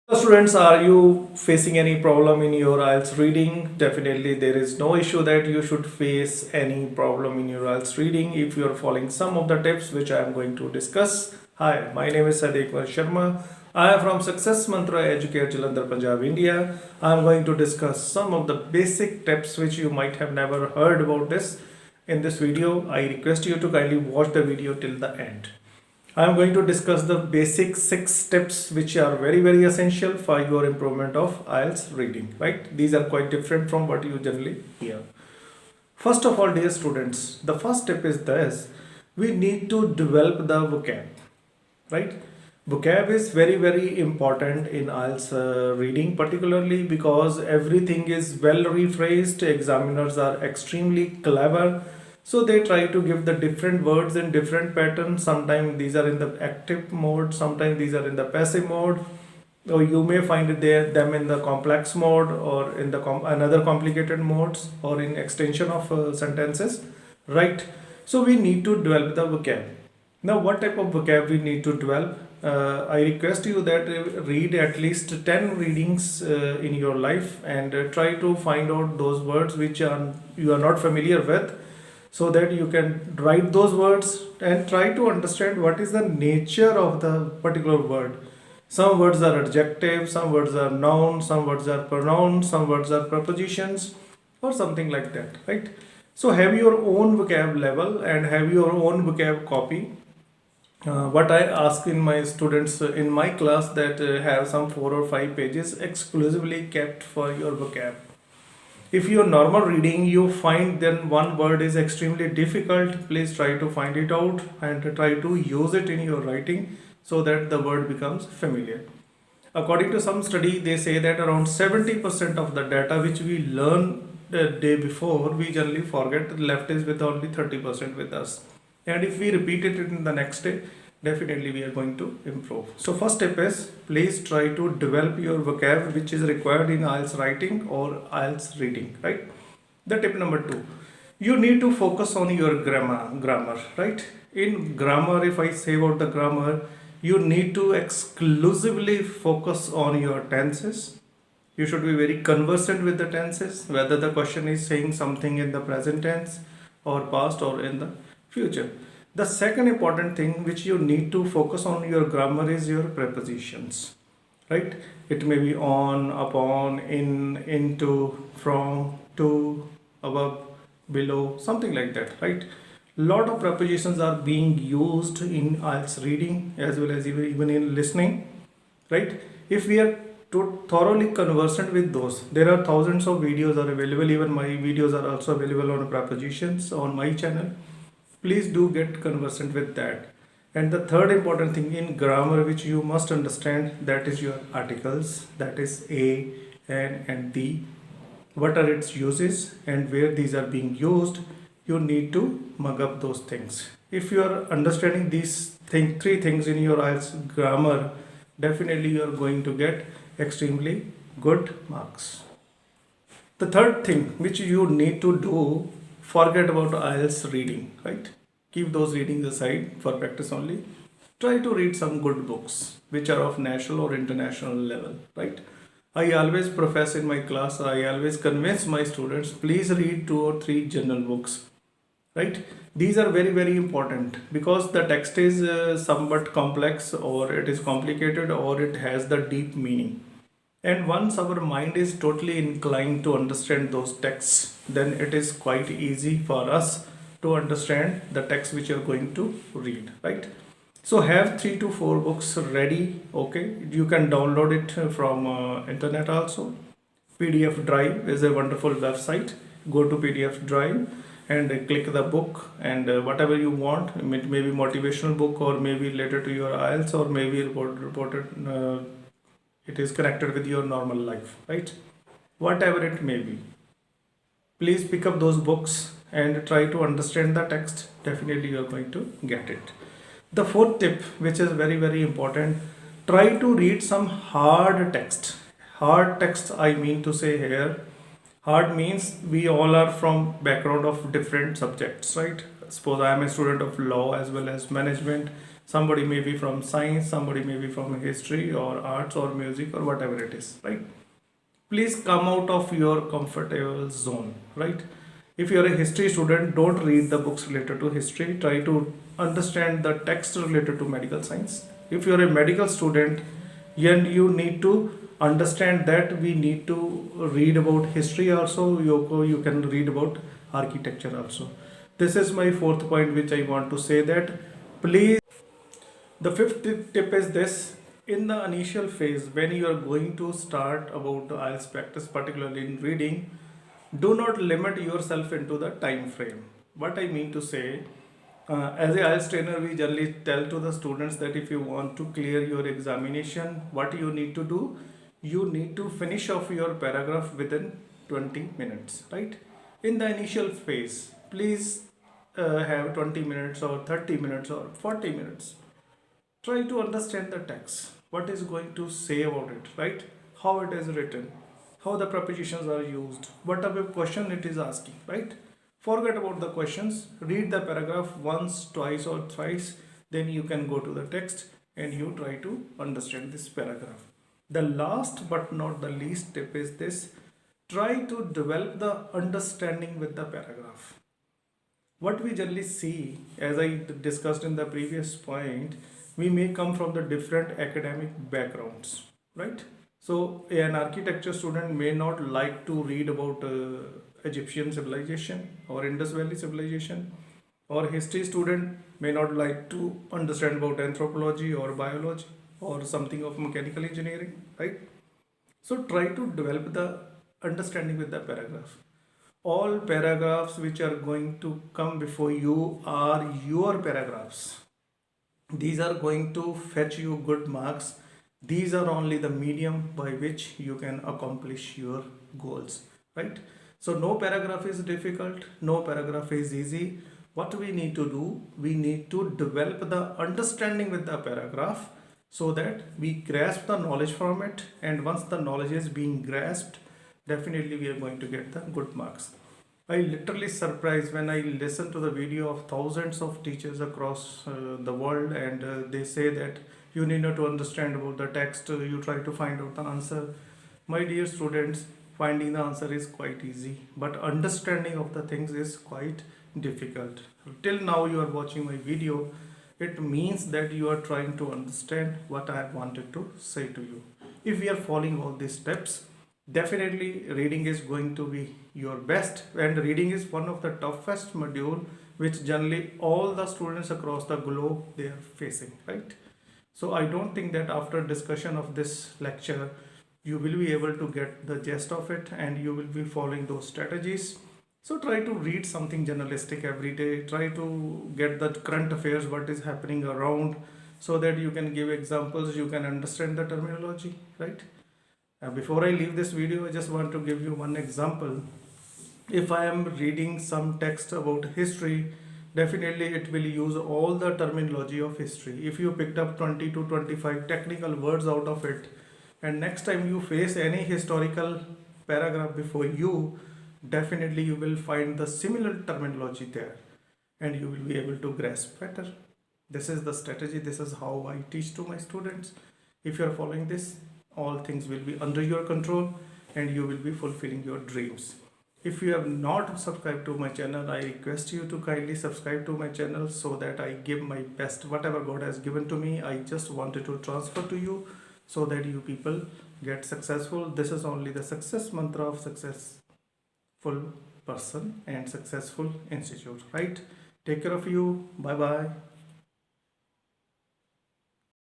So students, are you facing any problem in your IELTS reading? Definitely there is no issue that you should face any problem in your IELTS reading if you are following some of the tips which I am going to discuss. Hi, my name is Sadiq Sharma. I am from Success Mantra Educate Jalandhar, Punjab, India. I am going to discuss some of the basic tips which you might have never heard about this in this video. I request you to kindly watch the video till the end. I am going to discuss the basic 6 tips which are very essential for your improvement of IELTS reading, right? These are quite different from what you generally hear. First of all, dear students, the first tip is this: we need to develop the vocab, right? Vocab is very important in IELTS reading, particularly because everything is well rephrased. Examiners are extremely clever. So they try to give the different words in different patterns. Sometimes these are in the active mode, sometimes these are in the passive mode, or you may find them in the complex mode or in the another complicated modes or in extension of sentences, right? So we need to develop the vocab. Now what type of vocab we need to develop? I request you that read at least 10 readings in your life and try to find out those words which you are not familiar with, so that you can write those words and try to understand what is the nature of the particular word. Some words are adjectives, some words are nouns, some words are pronouns, some words are prepositions, or something like that, right? So have your own vocab level and have your own vocab copy. What I ask in my students in my class that have some 4 or 5 pages exclusively kept for your vocab. If your normal reading you find then one word is extremely difficult, please try to find it out and try to use it in your writing so that the word becomes familiar. According to some study, they say that around 70% of the data which we learn the day before, we generally forget, left is with only 30% with us. And if we repeat it in the next day, definitely we are going to improve. So first step is, please try to develop your vocab which is required in IELTS writing or IELTS reading, right? The tip number 2, you need to focus on your grammar, right? In grammar, if I say about the grammar, you need to exclusively focus on your tenses. You should be very conversant with the tenses, whether the question is saying something in the present tense or past or in the future. The second important thing which you need to focus on your grammar is your prepositions, right? It may be on, upon, in, into, from, to, above, below, something like that, right? Lot of prepositions are being used in IELTS reading as well as even in listening, right? If we are thoroughly conversant with those, there are thousands of videos are available. Even my videos are also available on prepositions on my channel. Please do get conversant with that. And the third important thing in grammar which you must understand, that is your articles, that is a, an and the. What are its uses and where these are being used? You need to mug up those things. If you are understanding these three things in your IELTS grammar, definitely you are going to get extremely good marks. The third thing which you need to do, forget about IELTS reading, right? Keep those readings aside for practice only. Try to read some good books which are of national or international level, right? I always profess in my class, I always convince my students, please read 2 or 3 general books, right? These are very important because the text is somewhat complex, or it is complicated, or it has the deep meaning. And once our mind is totally inclined to understand those texts, then it is quite easy for us to understand the text which you are going to read, right? So have 3 to 4 books ready, okay? You can download it from internet also. PDF Drive is a wonderful website. Go to PDF Drive and click the book and whatever you want. It may be motivational book, or maybe related to your IELTS, or maybe it is connected with your normal life, right? Whatever it may be, please pick up those books and try to understand the text. Definitely you are going to get it. The fourth tip, which is very important, try to read some hard text. Hard text, I mean to say here, hard means we all are from background of different subjects, right? suppose I am a student of law as well as management, somebody may be from science, somebody may be from history or arts or music or whatever it is, right? Please come out of your comfortable zone, right? If you are a history student, don't read the books related to history. Try to understand the text related to medical science. If you are a medical student, then you need to understand that we need to read about history also. You can read about architecture also. This is my fourth point which I want to say, that please. The fifth tip is this: in the initial phase, when you are going to start about the IELTS practice, particularly in reading, do not limit yourself into the time frame. What I mean to say, as a IELTS trainer, we generally tell to the students that if you want to clear your examination, what you need to do, you need to finish off your paragraph within 20 minutes, right? In the initial phase, please have 20 minutes or 30 minutes or 40 minutes. Try to understand the text, what is going to say about it, right? How it is written, how the prepositions are used, what type of question it is asking, right? Forget about the questions, read the paragraph once, twice or thrice, then you can go to the text and you try to understand this paragraph. The last but not the least tip is this: try to develop the understanding with the paragraph. What we generally see, as I discussed in the previous point, we may come from the different academic backgrounds, right? So an architecture student may not like to read about Egyptian civilization or Indus Valley civilization, or history student may not like to understand about anthropology or biology or something of mechanical engineering, right? So try to develop the understanding with the paragraph. All paragraphs which are going to come before you are your paragraphs. These are going to fetch you good marks. These are only the medium by which you can accomplish your goals, right? So no paragraph is difficult, no paragraph is easy. What we need to do, we need to develop the understanding with the paragraph so that we grasp the knowledge from it, and once the knowledge is being grasped, definitely we are going to get the good marks. I literally surprised when I listen to the video of thousands of teachers across the world, and they say that you need not to understand about the text, you try to find out the answer. My dear students, finding the answer is quite easy, but understanding of the things is quite difficult. Till now you are watching my video, it means that you are trying to understand what I wanted to say to you. If we are following all these steps, definitely reading is going to be your best, and reading is one of the toughest module which generally all the students across the globe they are facing, right? So I don't think that after discussion of this lecture you will be able to get the gist of it and you will be following those strategies. So try to read something journalistic every day, try to get the current affairs, what is happening around, so that you can give examples, you can understand the terminology, right? Before I leave this video, I just want to give you one example. If I am reading some text about history, definitely it will use all the terminology of history. If you picked up 20 to 25 technical words out of it, and next time you face any historical paragraph before you, definitely you will find the similar terminology there and you will be able to grasp better. This is the strategy, this is how I teach to my students. If you are following this, all things will be under your control and you will be fulfilling your dreams. If you have not subscribed to my channel, I request you to kindly subscribe to my channel so that I give my best. Whatever God has given to me, I just wanted to transfer to you so that you people get successful. This is only the success mantra of successful person and successful institute, right? Take care of you. Bye bye.